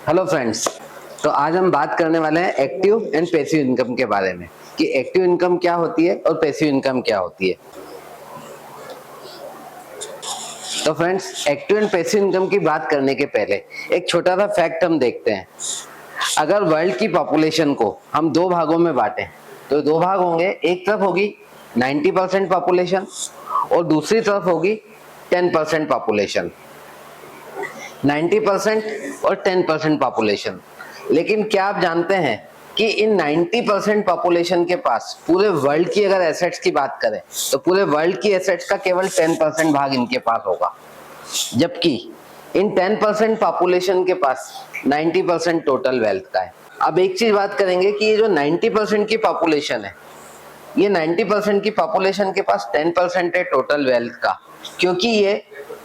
Hello friends. तो आज हम बात करने वाले हैं एक्टिव एंड पैसिव इनकम के बारे में कि एक्टिव इनकम क्या होती है और पैसिव इनकम क्या होती है। तो friends, active and passive income की बात करने के पहले एक छोटा सा फैक्ट हम देखते हैं। अगर वर्ल्ड की पॉपुलेशन को हम दो भागों में बांटें तो दो भाग होंगे। एक तरफ होगी 90% पॉपुलेशन और दूसरी तरफ होगी 10% पॉपुलेशन। 90% और 10% पॉपुलेशन। लेकिन क्या आप जानते हैं कि इन 90% पॉपुलेशन के पास पूरे वर्ल्ड की अगर एसेट्स की बात करें तो पूरे वर्ल्ड की एसेट्स का केवल 10% भाग इनके पास होगा, जबकि इन 10% पॉपुलेशन के पास 90% टोटल वेल्थ का है। अब एक चीज बात करेंगे कि ये जो 90% की पॉपुलेशन है, ये 90% की पॉपुलेशन के पास 10% है टोटल वेल्थ का, क्योंकि ये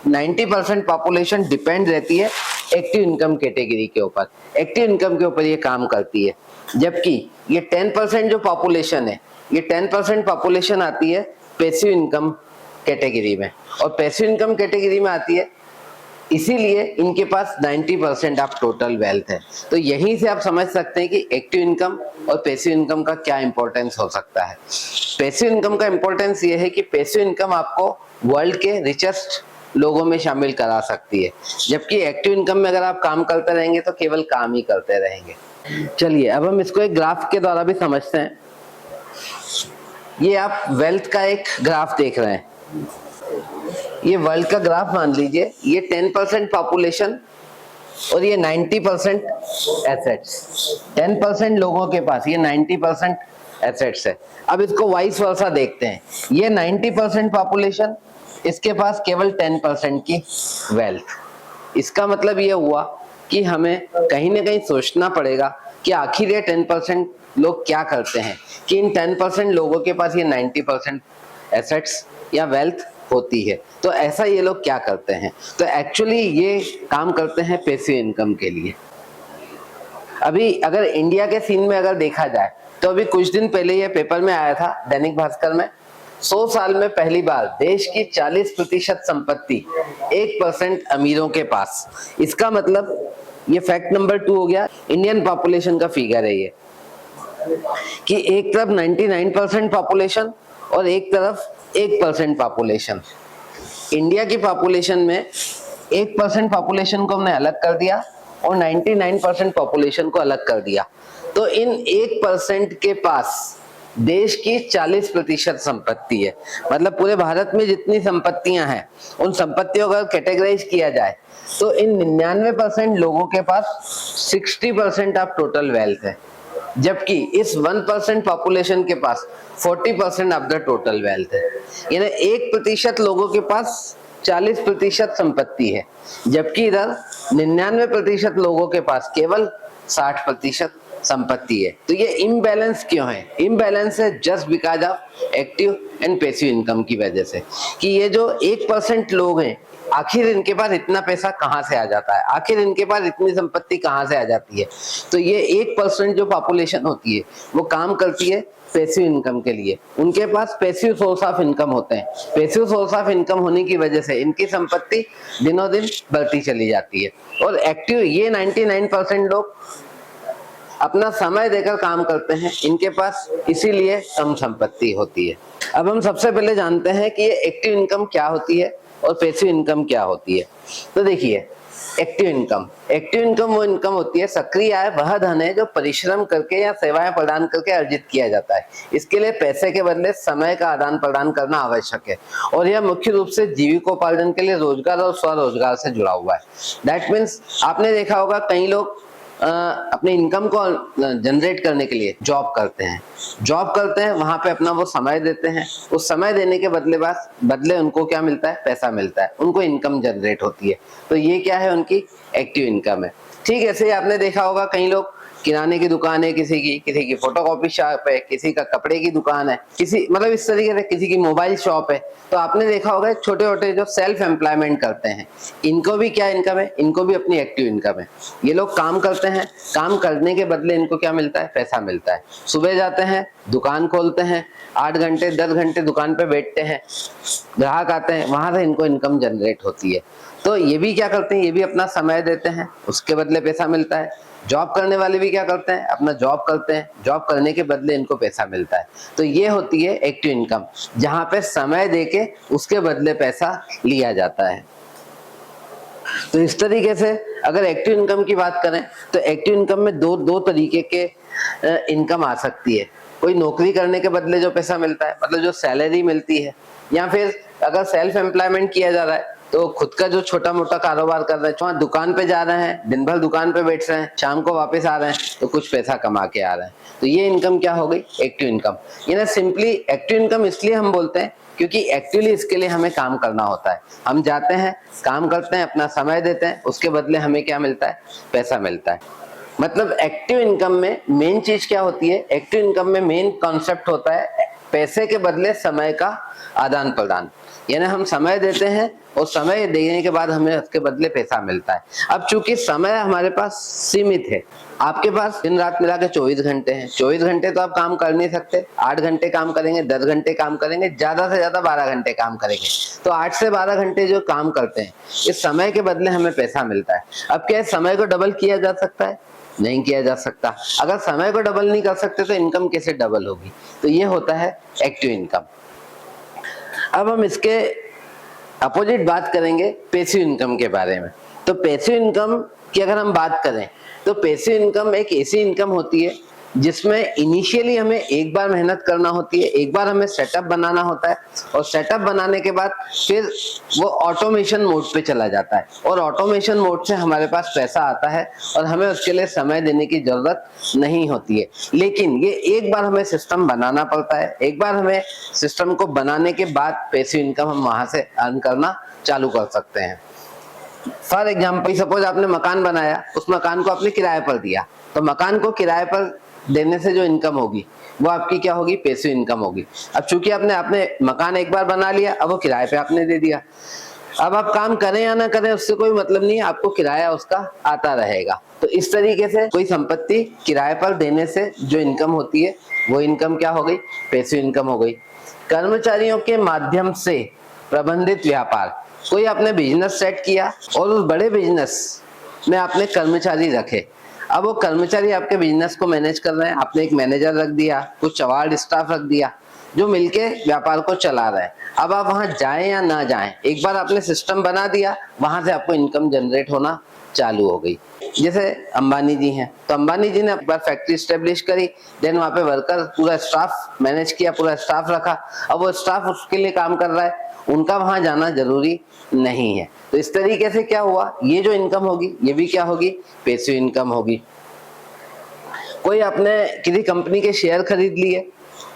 90% पॉपुलेशन डिपेंड रहती है एक्टिव इनकम कैटेगरी के ऊपर। एक्टिव इनकम के ऊपर ये काम करती है, जबकि ये 10% जो पॉपुलेशन है, ये 10% पॉपुलेशन आती है पैसिव इनकम कैटेगरी में, और पैसिव इनकम कैटेगरी में आती है इसीलिए इनके पास 90% ऑफ टोटल वेल्थ है। तो यहीं से आप समझ सकते हैं कि एक्टिव इनकम और पैसिव इनकम का क्या इंपॉर्टेंस हो सकता है। पैसिव इनकम का इंपॉर्टेंस ये है कि पैसिव इनकम आपको वर्ल्ड के रिचेस्ट लोगों में शामिल करा सकती है, जबकि एक्टिव इनकम में अगर आप काम करते रहेंगे तो केवल काम ही करते रहेंगे। चलिए अब हम इसको एक ग्राफ के द्वारा भी समझते हैं। ये आप वेल्थ का एक ग्राफ देख रहे हैं, ये वर्ल्ड का ग्राफ मान लीजिए। ये 10% पॉपुलेशन और ये 90% एसेट्स। 10% लोगों के पास ये 90% एसेट्स है। अब इसको वाइस वर्सा देखते हैं। ये 90% पॉपुलेशन, इसके पास केवल 10% की वेल्थ। इसका मतलब ये हुआ कि हमें कहीं ना कहीं सोचना पड़ेगा कि आखिर ये 10% लोग क्या करते हैं कि इन 10% लोगों के पास ये 90% एसेट्स या वेल्थ होती है। तो ऐसा ये लोग क्या करते हैं? तो एक्चुअली ये काम करते हैं पैसिव इनकम के लिए। अभी अगर इंडिया के सीन में अगर देखा जाए तो अभी कुछ दिन पहले ये पेपर में आया था, दैनिक भास्कर में, 100 साल में पहली बार देश की 40% संपत्ति 1% अमीरों के पास। इसका मतलब ये फैक्ट नंबर 2 हो गया। इंडियन पॉपुलेशन का फिगर है ये कि एक तरफ 99% पॉपुलेशन और एक तरफ 1% पॉपुलेशन। इंडिया की पॉपुलेशन में 1% पॉपुलेशन को हमने अलग कर दिया और 99% पॉपुलेशन को अलग कर दिया। तो इन 1% के पास देश की 40% संपत्ति है। मतलब पूरे भारत में जितनी संपत्तियां हैं उन संपत्तियों को कैटेगराइज किया जाए तो इन 99% लोगों के पास 60% ऑफ टोटल वेल्थ है, जबकि इस 1% पॉपुलेशन के पास 40% ऑफ द टोटल वेल्थ है। यानी 1% लोगों के पास 40% संपत्ति है, जबकि इधर 99% लोगों के पास केवल 60% संपत्ति है। तो ये इम्बैलेंस क्यों है? इम्बैलेंस है just because of active and passive income की वजह से, कि ये जो 1% लोग हैं आखिर इनके पास इतना पैसा कहां से आ जाता है, आखिर इनके पास इतनी संपत्ति कहां से आ जाती है। तो ये 1% जो पॉपुलेशन होती है वो काम करती है पैसिव इनकम के लिए। उनके पास पैसिव सोर्स ऑफ इनकम होते हैं। पैसिव सोर्स ऑफ इनकम होने की वजह से इनकी संपत्ति दिनों दिन बढ़ती चली जाती है। और एक्टिव ये 99% लोग अपना समय देकर काम करते हैं, इनके पास इसीलिए कम संपत्ति होती है। अब हम सबसे पहले जानते हैं कि ये एक्टिव इनकम क्या होती है और पैसिव इनकम क्या होती है। तो देखिए, एक्टिव इनकम वो इनकम होती है, सक्रिय आय वह धन है जो परिश्रम करके या सेवाएं प्रदान करके अर्जित किया जाता है। इसके लिए पैसे के बदले समय का आदान प्रदान करना आवश्यक है और यह मुख्य रूप से जीविकोपार्जन के लिए रोजगार और स्वरोजगार से जुड़ा हुआ है। दैट मीन्स आपने देखा होगा कई लोग अपने इनकम को जनरेट करने के लिए जॉब करते हैं, वहां पे अपना वो समय देते हैं। उस समय देने के बदले उनको क्या मिलता है? पैसा मिलता है, उनको इनकम जनरेट होती है। तो ये क्या है? उनकी एक्टिव इनकम है। ठीक ऐसे ही आपने देखा होगा कई लोग, किराने की दुकान है किसी की फोटोकॉपी शॉप है, किसी का कपड़े की दुकान है, किसी मतलब इस तरीके से किसी की मोबाइल शॉप है। तो आपने देखा होगा छोटे छोटे जो सेल्फ एम्प्लॉयमेंट करते हैं, इनको भी क्या इनकम है? इनको भी अपनी एक्टिव इनकम है। ये लोग काम करते हैं, काम करने के बदले इनको क्या मिलता है? पैसा मिलता है। सुबह जाते हैं, दुकान खोलते हैं, 8 घंटे 10 घंटे दुकान पे बैठते हैं, ग्राहक आते हैं, वहां से इनको इनकम जनरेट होती है। तो ये भी क्या करते हैं, ये भी अपना समय देते हैं, उसके बदले पैसा मिलता है। जॉब करने वाले भी क्या करते हैं, अपना जॉब करते हैं, जॉब करने के बदले इनको पैसा मिलता है। तो ये होती है एक्टिव इनकम, जहां पे समय देके उसके बदले पैसा लिया जाता है। तो इस तरीके से अगर एक्टिव इनकम की बात करें तो एक्टिव इनकम में दो तरीके के इनकम आ सकती है। कोई नौकरी करने के बदले जो पैसा मिलता है, मतलब जो सैलरी मिलती है, या फिर अगर सेल्फ एम्प्लॉयमेंट किया जा रहा है तो खुद का जो छोटा मोटा कारोबार कर रहे हैं, वहाँ दुकान पे जा रहे हैं, दिन भर दुकान पे बैठ रहे हैं, शाम को वापस आ रहे हैं तो कुछ पैसा कमा के आ रहे हैं, तो ये इनकम क्या हो गई, एक्टिव इनकम। ये ना सिंपली एक्टिव इनकम इसलिए हम बोलते हैं क्योंकि एक्चुअली इसके लिए हमें काम करना होता है। हम जाते हैं, काम करते हैं, अपना समय देते हैं, उसके बदले हमें क्या मिलता है, पैसा मिलता है। मतलब एक्टिव इनकम में मेन चीज क्या होती है, एक्टिव इनकम में मेन कॉन्सेप्ट होता है पैसे के बदले समय का आदान प्रदान। यानी हम समय देते हैं और समय देने के बाद हमें उसके बदले पैसा मिलता है। अब चूंकि समय हमारे पास सीमित है, आपके पास दिन रात मिला के 24 घंटे हैं, 24 घंटे तो आप काम कर नहीं सकते, 8 घंटे काम करेंगे, 10 घंटे काम करेंगे, ज्यादा से ज्यादा 12 घंटे काम करेंगे। तो 8 से 12 घंटे जो काम करते हैं, इस समय के बदले हमें पैसा मिलता है। अब क्या समय को डबल किया जा सकता है, नहीं किया जा सकता। अगर समय को डबल नहीं कर सकते तो इनकम कैसे डबल होगी, तो ये होता है एक्टिव इनकम। अब हम इसके अपोजिट बात करेंगे पैसिव इनकम के बारे में। तो पैसिव इनकम की अगर हम बात करें तो पैसिव इनकम एक ऐसी इनकम होती है जिसमें इनिशियली हमें एक बार मेहनत करना होती है, एक बार हमें सेटअप बनाना होता है, और सेटअप बनाने के बाद फिर वो ऑटोमेशन मोड पे चला जाता है, और ऑटोमेशन मोड से हमारे पास पैसा आता है और हमें उसके लिए समय देने की जरूरत नहीं होती है। लेकिन ये एक बार हमें सिस्टम बनाना पड़ता है, एक बार हमें सिस्टम को बनाने के बाद पैसिव इनकम हम वहां से अर्न करना चालू कर सकते हैं। फॉर एग्जाम्पल, सपोज आपने मकान बनाया, उस मकान को आपने किराए पर दिया, तो मकान को किराए पर देने से जो इनकम होगी वो आपकी क्या होगी, पैसिव इनकम होगी। अब चूंकि आपने मकान एक बार बना लिया, अब वो किराए पे आपने दे दिया, अब आप काम करें या ना करें उससे कोई मतलब नहीं, आपको किराया उसका आता रहेगा। तो इस तरीके से कोई संपत्ति किराए पर देने से जो इनकम होती है वो इनकम क्या हो गई, पैसिव इनकम हो गई। कर्मचारियों के माध्यम से प्रबंधित व्यापार, कोई आपने बिजनेस सेट किया और उस बड़े बिजनेस में आपने कर्मचारी रखे, अब वो कर्मचारी आपके बिजनेस को मैनेज कर रहे हैं, आपने एक मैनेजर रख दिया, कुछ चवार्ड स्टाफ रख दिया जो मिलके व्यापार को चला रहा है। अब आप वहां जाएं या ना जाएं, एक बार आपने सिस्टम बना दिया, वहां से आपको इनकम जनरेट होना चालू हो गई। जैसे अंबानी जी हैं, तो अंबानी जी ने एक बार फैक्ट्री स्टेब्लिश करी, देन वहां पे वर्कर पूरा स्टाफ मैनेज किया, पूरा स्टाफ रखा, अब वो स्टाफ उसके लिए काम कर रहा है, उनका वहां जाना जरूरी नहीं है। तो इस तरीके से क्या हुआ, ये जो इनकम होगी ये भी क्या होगी, पैसिव इनकम होगी। कोई आपने किसी कंपनी के शेयर खरीद लिए,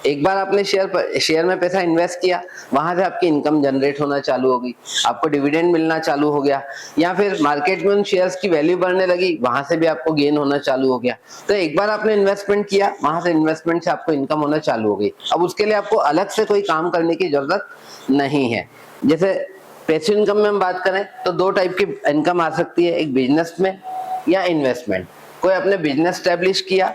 एक बार आपने शेयर में पैसा इन्वेस्ट किया, वहां से आपकी इनकम जनरेट होना चालू हो गई, आपको डिविडेंड मिलना चालू हो गया, या फिर मार्केट में उन शेयर्स की वैल्यू बढ़ने लगी, वहां से भी आपको गेन होना चालू हो गया। तो एक बार आपने इन्वेस्टमेंट किया, वहां से इन्वेस्टमेंट से आपको इनकम होना चालू हो गई। अब उसके लिए आपको अलग से कोई काम करने की जरूरत नहीं है। जैसे पैसिव इनकम में हम बात करें तो दो टाइप की इनकम आ सकती है, एक बिजनेस में या इन्वेस्टमेंट। कोई आपने बिजनेस स्टैब्लिश किया,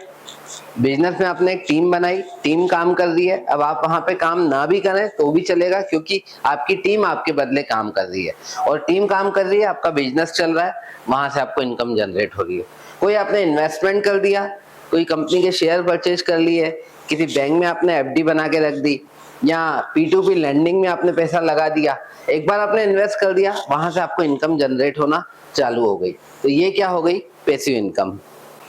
बिजनेस में आपने एक टीम बनाई, टीम काम कर रही है, अब आप वहां पे काम ना भी करें तो भी चलेगा क्योंकि आपकी टीम आपके बदले काम कर रही है, और टीम काम कर रही है, आपका बिजनेस चल रहा है, वहां से आपको इनकम जनरेट हो रही है। कोई आपने इन्वेस्टमेंट कर दिया, कोई कंपनी के शेयर परचेज कर लिए, किसी बैंक में आपने एफडी बना के रख दी, या P2P लैंडिंग में आपने पैसा लगा दिया, एक बार आपने इन्वेस्ट कर दिया, वहां से आपको इनकम जनरेट होना चालू हो गई। तो ये क्या हो गई, पैसिव इनकम।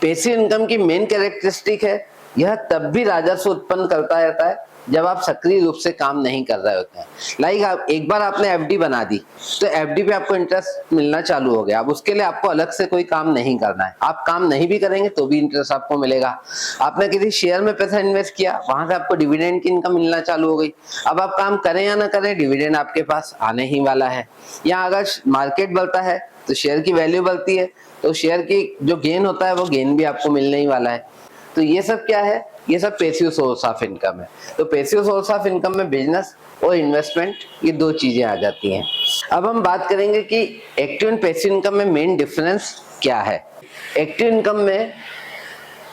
पैसिव इनकम की मेन कैरेक्टरिस्टिक है, यह तब भी राजस्व उत्पन्न करता रहता है जब आप सक्रिय रूप से काम नहीं कर रहे होते हैं। लाइक आप एक बार आपने एफडी बना दी, तो एफडी पे आपको इंटरेस्ट मिलना चालू हो गया, अब उसके लिए आपको अलग से कोई काम नहीं करना है, आप काम नहीं भी करेंगे तो भी इंटरेस्ट आपको मिलेगा। आपने किसी शेयर में पैसा इन्वेस्ट किया, वहां से आपको डिविडेंड की इनकम मिलना चालू हो गई, अब आप काम करें या ना करें डिविडेंड आपके पास आने ही वाला है। या अगर मार्केट बढ़ता है तो शेयर की वैल्यू बढ़ती है, तो शेयर की जो गेन होता है वो गेन भी आपको मिलने ही वाला है। तो ये सब क्या है, ये सब पैसिव सोर्स ऑफ इनकम है। तो पैसिव सोर्स ऑफ इनकम में बिजनेस और इन्वेस्टमेंट, ये दो चीजें आ जाती हैं। अब हम बात करेंगे कि एक्टिव एंड पैसिव इनकम में मेन डिफरेंस क्या है। एक्टिव इनकम में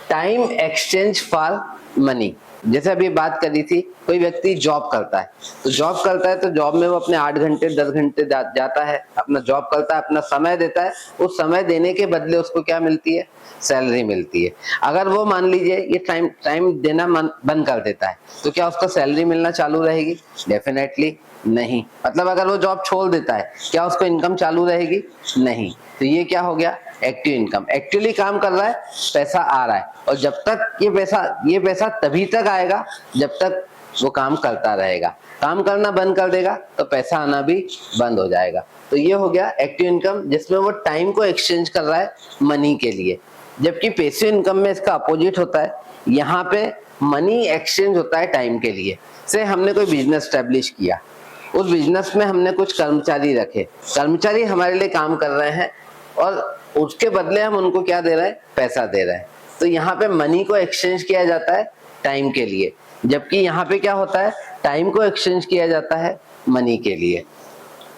टाइम एक्सचेंज फॉर मनी, जैसे अभी बात करी थी, कोई व्यक्ति जॉब करता है, तो जॉब करता है तो जॉब में वो अपने 8 घंटे 10 घंटे जाता है, अपना जॉब करता है, अपना समय देता है। उस समय देने के बदले उसको क्या मिलती है? सैलरी मिलती है। अगर वो मान लीजिए ये टाइम देना बंद कर देता है, तो क्या उसको सैलरी मिलना चालू रहेगी? डेफिनेटली नहीं। मतलब अगर वो जॉब छोड़ देता है, क्या उसको इनकम चालू रहेगी? नहीं। तो ये क्या हो गया? Active income. एक्टिवली काम कर रहा है, पैसा आ रहा है, और जब तक ये पैसा तभी तक आएगा जब तक वो काम करता रहेगा। काम करना बंद कर देगा तो पैसा आना भी बंद हो जाएगा। तो ये हो गया एक्टिव इनकम, जिसमें वो टाइम को एक्सचेंज कर रहा है मनी के लिए। जबकि पैसिव इनकम में इसका अपोजिट होता है। यहाँ पे मनी एक्सचेंज होता है टाइम के लिए। से हमने कोई बिजनेस स्टैब्लिश किया, उस बिजनेस में हमने कुछ कर्मचारी रखे, कर्मचारी हमारे लिए काम कर रहे हैं और उसके बदले हम उनको क्या दे रहे हैं? पैसा दे रहे हैं। तो यहाँ पे मनी को एक्सचेंज किया जाता है टाइम के लिए, जबकि यहाँ पे क्या होता है? टाइम को एक्सचेंज किया जाता है मनी के लिए।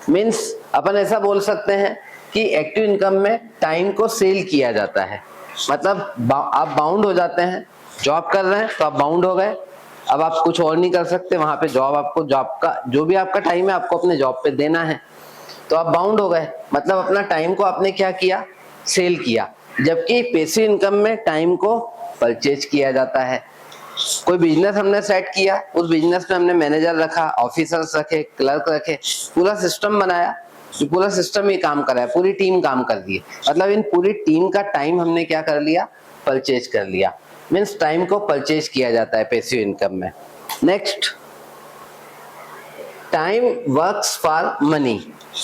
मीन्स अपन ऐसा बोल सकते हैं कि एक्टिव इनकम में टाइम को सेल किया जाता है। मतलब आप बाउंड हो जाते हैं, जॉब कर रहे हैं तो आप बाउंड हो गए, अब आप कुछ और नहीं कर सकते, वहां पे जॉब का जो भी आपका टाइम है आपको अपने जॉब पे देना है, तो आप बाउंड हो गए। मतलब अपना टाइम को आपने क्या किया? सेल किया। जबकि पैसिव इनकम में टाइम को परचेज किया जाता है। कोई बिजनेस हमने सेट किया, उस बिजनेस में हमने मैनेजर रखा, ऑफिसर्स रखे, क्लर्क रखे, पूरा सिस्टम बनाया, तो पूरा सिस्टम ही काम कर रहा है, पूरी टीम काम कर रही है। मतलब इन पूरी टीम का टाइम हमने क्या कर लिया? परचेज कर लिया। मीन्स टाइम को परचेज किया जाता है पैसिव इनकम में। Next, time works for money.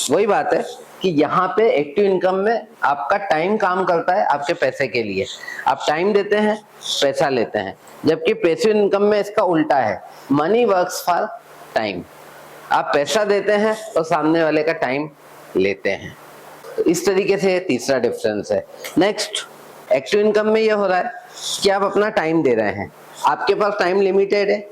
वही बात है कि यहाँ पे एक्टिव इनकम में आपका टाइम काम करता है आपके पैसे के लिए। आप टाइम देते हैं, पैसा लेते हैं। जबकि पैसिव इनकम में इसका उल्टा है, मनी वर्क्स फॉर टाइम। आप पैसा देते हैं और सामने वाले का टाइम लेते हैं। तो इस तरीके से तीसरा डिफरेंस है। नेक्स्ट, एक्टिव इनकम में ये हो रहा है कि आप अपना टाइम दे रहे हैं, आपके पास टाइम लिमिटेड है,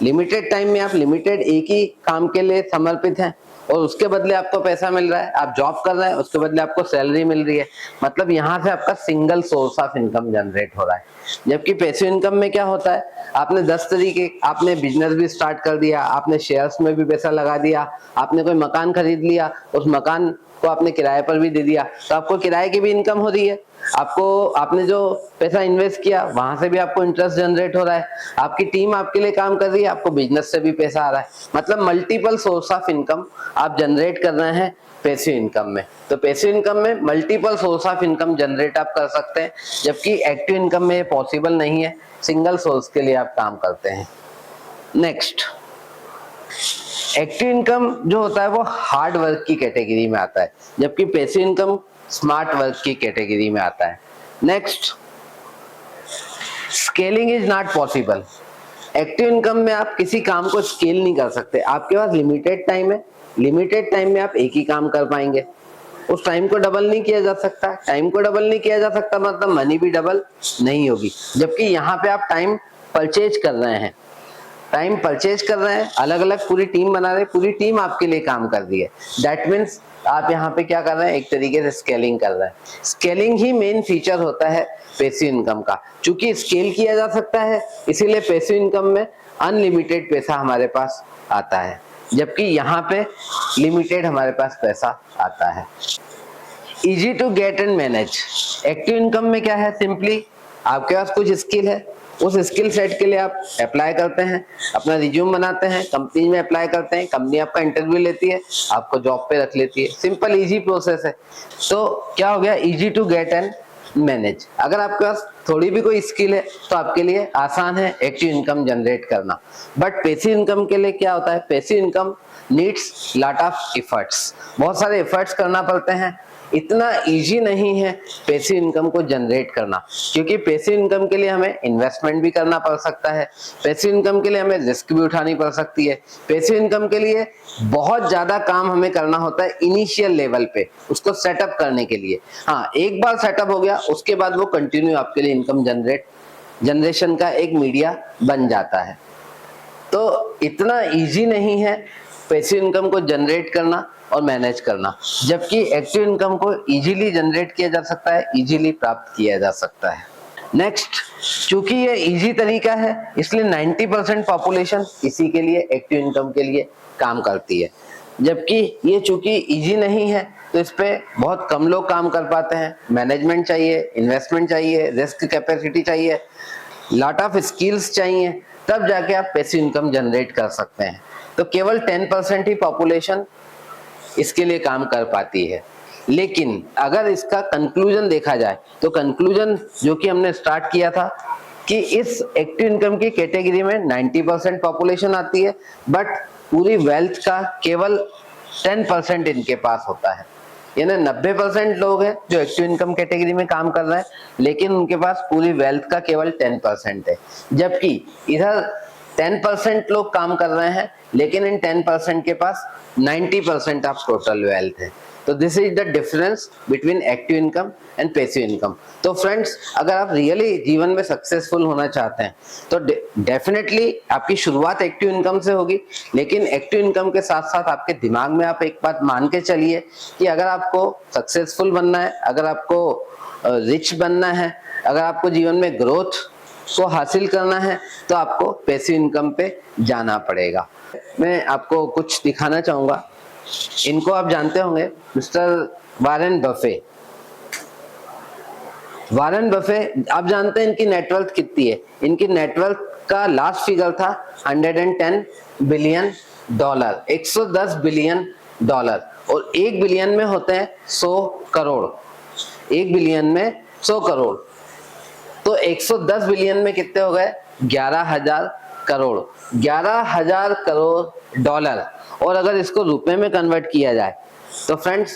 लिमिटेड टाइम में आप लिमिटेड एक ही काम के लिए समर्पित हैं और उसके बदले आपको पैसा मिल रहा है। आप जॉब कर रहे हैं, उसके बदले आपको सैलरी मिल रही है। मतलब यहाँ से आपका single source of income generate हो रहा है। जबकि पैसिव इनकम में क्या होता है? आपने 10 तरीके, आपने बिजनेस भी स्टार्ट कर दिया, आपने शेयर्स में भी पैसा लगा दिया, आपने कोई मकान खरीद लिया, उस मकान को आपने किराए पर भी दे दिया, तो आपको किराए की भी इनकम हो रही है। आपने जो पैसा इन्वेस्ट किया वहां से भी आपको इंटरेस्ट जनरेट हो रहा है। आपकी टीम आपके लिए काम कर रही है, आपको बिजनेस से भी पैसा आ रहा है। मतलब मल्टीपल सोर्स ऑफ इनकम आप जनरेट कर रहे हैं पैसिव इनकम में। तो पैसिव इनकम में multiple source of income generate आप कर सकते हैं, जबकि एक्टिव इनकम में ये पॉसिबल नहीं है, सिंगल सोर्स के लिए आप काम करते हैं। नेक्स्ट, एक्टिव इनकम जो होता है वो हार्ड वर्क की कैटेगरी में आता है, जबकि पैसिव इनकम स्मार्ट वर्क की कैटेगरी में आता है। Next, scaling is not possible. Active income में आप किसी काम को स्केल नहीं कर सकते। आपके पास लिमिटेड टाइम है, लिमिटेड टाइम में आप एक ही काम कर पाएंगे। उस टाइम को डबल नहीं किया जा सकता। टाइम को डबल नहीं किया जा सकता मतलब मनी भी डबल नहीं होगी। जबकि यहाँ पे आप टाइम परचेज कर रहे हैं, टाइम परचेज कर रहे हैं, अलग अलग पूरी टीम बना रहे हैं, पूरी टीम आपके लिए काम कर रही है। दैट मीन्स आप यहाँ पे क्या कर रहे हैं? एक तरीके से स्केलिंग कर रहे हैं। स्केलिंग ही मेन फीचर होता है पैसिव इनकम का। चूंकि स्केल किया जा सकता है, इसीलिए पैसिव इनकम में अनलिमिटेड पैसा हमारे पास आता है, जबकि यहाँ पे लिमिटेड हमारे पास पैसा आता है। Easy to get and manage. Active income में क्या है? सिंपली आपके पास कुछ स्किल है, उस स्किल सेट के लिए आप अप्लाई करते हैं, अपना रिज्यूम बनाते हैं, कंपनी में अप्लाई करते हैं, कंपनी आपका इंटरव्यू लेती है, आपको जॉब पे रख लेती है। सिंपल इजी प्रोसेस है। तो क्या हो गया? Easy to get and manage. अगर आपके पास थोड़ी भी कोई स्किल है तो आपके लिए आसान है एक्टिव इनकम जनरेट करना। बट पैसिव इनकम के लिए क्या होता है? Passive income needs lot of efforts. बहुत सारे एफर्ट्स करना पड़ते हैं। इतना इजी नहीं है पैसिव इनकम को जनरेट करना, क्योंकि पैसिव इनकम के लिए हमें इन्वेस्टमेंट भी करना पड़ सकता है, पैसिव इनकम के लिए हमें रिस्क भी उठानी पड़ सकती है, पैसिव इनकम के लिए बहुत ज्यादा काम हमें करना होता है इनिशियल लेवल पे उसको सेटअप करने के लिए। हाँ, एक बार सेटअप हो गया उसके बाद वो कंटिन्यू आपके लिए इनकम जनरेशन का एक मीडिया बन जाता है। तो इतना इजी नहीं है पैसिव इनकम को जनरेट करना और मैनेज करना, जबकि एक्टिव इनकम को इजीली जनरेट किया जा सकता है, इजीली प्राप्त किया जा सकता है। नेक्स्ट, चूंकि ये इजी तरीका है इसलिए 90% पॉपुलेशन इसी के लिए, एक्टिव इनकम के लिए काम करती है। जबकि ये चूंकि इजी नहीं है तो इस पे बहुत कम लोग काम कर पाते हैं। मैनेजमेंट चाहिए, इन्वेस्टमेंट चाहिए, रिस्क कैपेसिटी चाहिए, लॉट ऑफ स्किल्स चाहिए, तब जाके आप पैसिव इनकम जनरेट कर सकते हैं। तो केवल 10% ही पॉपुलेशन इसके लिए काम कर पाती है। लेकिन अगर इसका कंक्लूजन देखा जाए तो कंक्लूजन जो कि हमने स्टार्ट किया था कि इस एक्टिव इनकम की कैटेगरी में 90% पॉपुलेशन आती है, बट पूरी वेल्थ का केवल 10% इनके पास होता है। यानी 90% लोग हैं जो एक्टिव इनकम कैटेगरी में काम कर रहे हैं, लेकिन उनके पास पूरी वेल्थ का केवल 10% है। जबकि इधर 10% लोग काम कर रहे हैं, लेकिन इन 10% के पास 90% ऑफ टोटल वेल्थ है। तो this is the difference between active income and passive income. तो फ्रेंड्स, अगर आप रियली जीवन में सक्सेसफुल होना चाहते हैं तो डेफिनेटली आपकी शुरुआत एक्टिव इनकम से होगी, लेकिन एक्टिव इनकम के साथ साथ आपके दिमाग में आप एक बात मान के चलिए कि अगर आपको सक्सेसफुल बनना है, अगर आपको रिच बनना है, अगर आपको जीवन में ग्रोथ को हासिल करना है, तो आपको पैसिव इनकम पे जाना पड़ेगा। मैं आपको कुछ दिखाना चाहूंगा। इनको आप जानते होंगे, mister Warren Buffett. Warren Buffett, आप जानते हैं इनकी नेटवर्थ कितनी है? इनकी नेटवर्थ का लास्ट फिगर था $110 बिलियन, 110 बिलियन डॉलर। और 1 बिलियन में होते हैं 100 करोड़। 1 बिलियन में 100 करोड़, तो 110 बिलियन में कितने हो गए? 11,000 करोड़। 11,000 करोड़ डॉलर। और अगर इसको रुपए में कन्वर्ट किया जाए तो फ्रेंड्स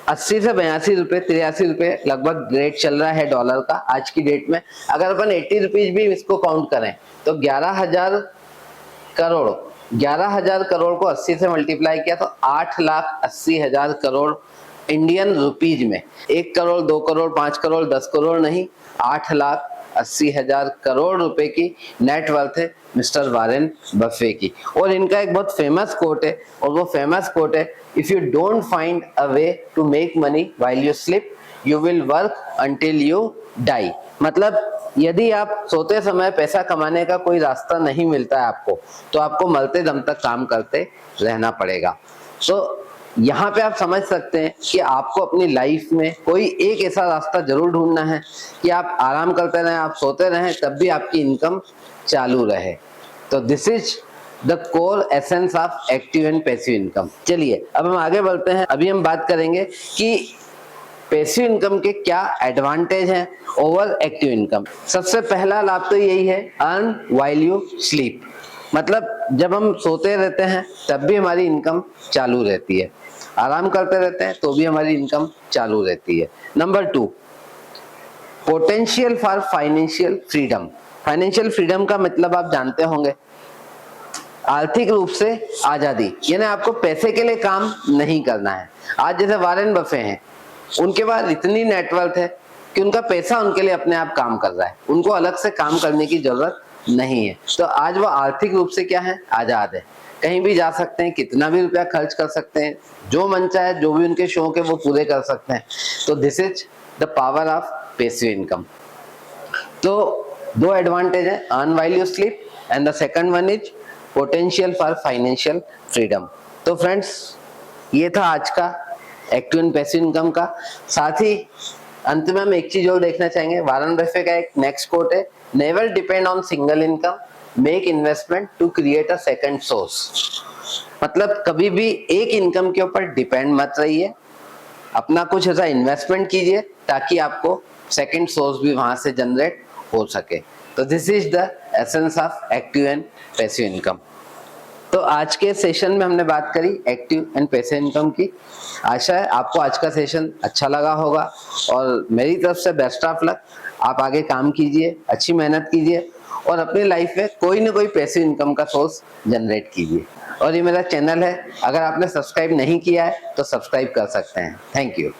80 से 82 रुपए, 83 रुपए लगभग रेट चल रहा है डॉलर का आज की डेट में। अगर अपन 80 रुपीज भी इसको काउंट करें तो 11,000 करोड़, 11,000 करोड़ को 80 से मल्टीप्लाई किया तो 8,80,000 करोड़ इंडियन रुपीज में। 1 करोड़, 2 करोड़, 5 करोड़, 10 करोड़ नहीं, 8,80,000 करोड़ रुपए की नेट वर्थ है मिस्टर वॉरेन बफे की। और इनका एक बहुत फेमस कोट है, और वो फेमस कोट है, if you don't find a way to make money while you sleep, you will work until you die. मतलब यदि आप सोते समय पैसा कमाने का कोई रास्ता नहीं मिलता है आपको, तो आपको मरते दम तक काम करते रहना पड़ेगा। तो यहाँ पे आप समझ सकते हैं कि आपको अपनी लाइफ में कोई एक ऐसा रास्ता जरूर ढूंढना है कि आप आराम करते रहें, आप सोते रहें, तब भी आपकी इनकम चालू रहे। तो this is the core essence of active and passive income. चलिए अब हम आगे बढ़ते हैं। अभी हम बात करेंगे कि पैसिव इनकम के क्या एडवांटेज हैं ओवर एक्टिव इनकम। सबसे पहला लाभ तो यही है, अर्न व्हाइल यू स्लीप। मतलब जब हम सोते रहते हैं तब भी हमारी इनकम चालू रहती है, आराम करते रहते हैं तो भी हमारी इनकम चालू रहती है। Number 2, potential for financial freedom. Financial freedom का मतलब आप जानते होंगे, आर्थिक रूप से आजादी। यानी आपको पैसे के लिए काम नहीं करना है। आज जैसे वॉरेन बफे हैं, उनके पास इतनी नेटवर्थ है कि उनका पैसा उनके लिए अपने आप काम कर रहा है, उनको अलग से काम करने की जरूरत नहीं है। तो आज वो आर्थिक रूप से क्या है? आजाद है। कहीं भी जा सकते हैं, कितना भी रुपया खर्च कर सकते हैं, जो मन चाहे, जो भी उनके शौक है वो पूरे कर सकते हैं। तो this is the power of passive income. तो 2 एडवांटेज है, earn while you sleep and the second one is potential for financial freedom. तो फ्रेंड्स, ये था आज का एक्टिव एंड पैसिव इनकम का। साथ ही अंत में हम एक चीज और देखना चाहेंगे, वॉरेन बफे का एक नेक्स्ट कोट है, never depend on single income, make investment to create a second source. मतलब कभी भी एक इनकम के ऊपर डिपेंड मत रहिए, अपना कुछ ऐसा इन्वेस्टमेंट कीजिए ताकि आपको सेकंड सोर्स भी वहां से जनरेट हो सके। तो this is the essence of active and passive income. तो आज के सेशन में हमने बात करी एक्टिव एंड पैसिव इनकम की। आशा है आपको आज का सेशन अच्छा लगा होगा, और मेरी तरफ से बेस्ट ऑफ लक। आप आगे काम कीजिए, अच्छी मेहनत कीजिए, और अपनी लाइफ में कोई ना कोई पैसिव इनकम का सोर्स जनरेट कीजिए। और ये मेरा चैनल है, अगर आपने सब्सक्राइब नहीं किया है तो सब्सक्राइब कर सकते हैं। Thank you.